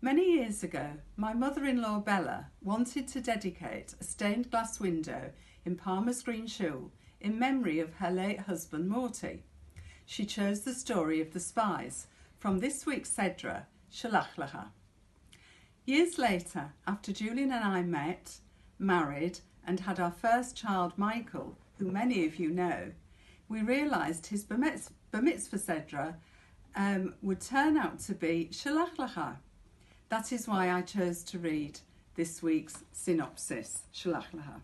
Many years ago, my mother-in-law Bella wanted to dedicate a stained glass window in Palmer's Green Shul in memory of her late husband Morty. She chose the story of the spies from this week's Sedra, Shelach lecha. Years later, after Julian and I met, married and had our first child Michael, who many of you know, we realised his bar mitzvah Sedra would turn out to be Shelach lecha. That is why I chose to read this week's Synopsis, shelach lecha.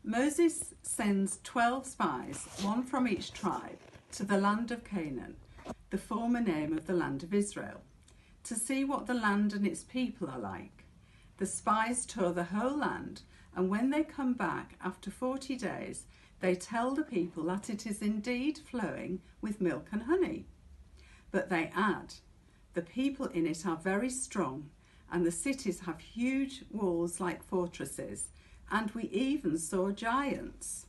Moses sends 12 spies, one from each tribe, to the land of Canaan, the former name of the land of Israel, to see what the land and its people are like. The spies tour the whole land, and when they come back after 40 days, they tell the people that it is indeed flowing with milk and honey. But they add, the people in it are very strong, and the cities have huge walls like fortresses, and we even saw giants.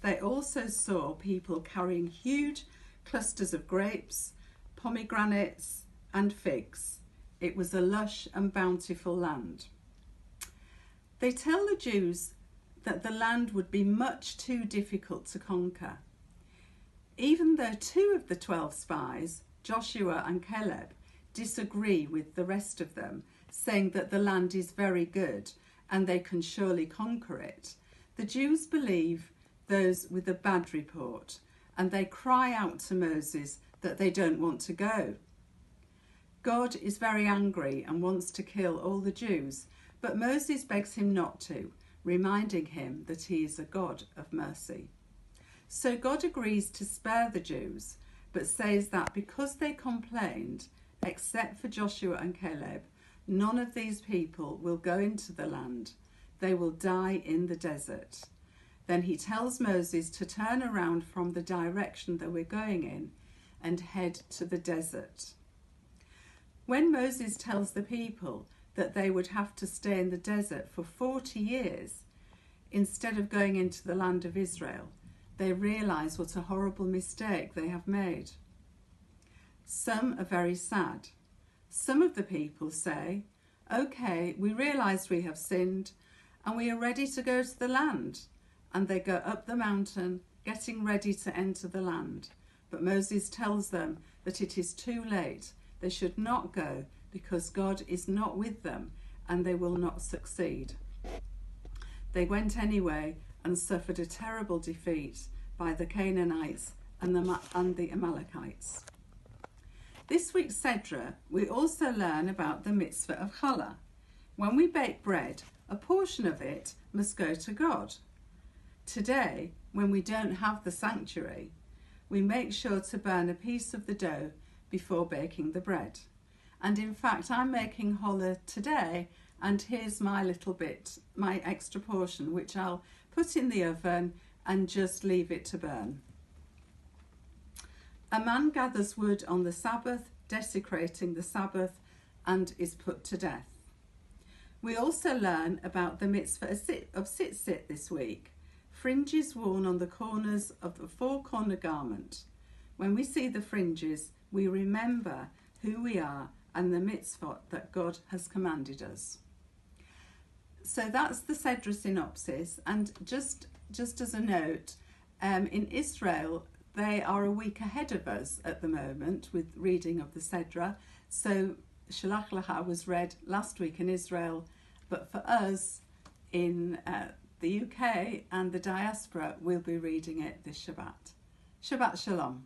They also saw people carrying huge clusters of grapes, pomegranates, and figs. It was a lush and bountiful land. They tell the Jews that the land would be much too difficult to conquer. Even though 2 of the 12 spies, Joshua and Caleb, disagree with the rest of them, saying that the land is very good and they can surely conquer it, the Jews believe those with a bad report, and they cry out to Moses that they don't want to go. God is very angry and wants to kill all the Jews, but Moses begs him not to, reminding him that he is a God of mercy. So God agrees to spare the Jews, but says that because they complained, except for Joshua and Caleb, none of these people will go into the land. They will die in the desert. Then he tells Moses to turn around from the direction that we're going in and head to the desert. When Moses tells the people that they would have to stay in the desert for 40 years instead of going into the land of Israel, they realise what a horrible mistake they have made. Some are very sad. Some of the people say, okay, we realise we have sinned and we are ready to go to the land. And they go up the mountain, getting ready to enter the land. But Moses tells them that it is too late. They should not go because God is not with them and they will not succeed. They went anyway and suffered a terrible defeat by the Canaanites and the Amalekites. This week's Sedra, we also learn about the mitzvah of challah. When we bake bread, a portion of it must go to God. Today, when we don't have the sanctuary, we make sure to burn a piece of the dough before baking the bread. And in fact, I'm making challah today, and here's my little bit, my extra portion, which I'll put in the oven and just leave it to burn. A man gathers wood on the Sabbath, desecrating the Sabbath, and is put to death. We also learn about the mitzvah of tzitzit this week, fringes worn on the corners of the 4-corner garment. When we see the fringes, we remember who we are and the mitzvah that God has commanded us. So that's the Sedra synopsis, and just as a note, in Israel, they are a week ahead of us at the moment with reading of the Sedra. So Shelach lecha was read last week in Israel, but for us in the UK and the diaspora, we'll be reading it this Shabbat. Shabbat Shalom.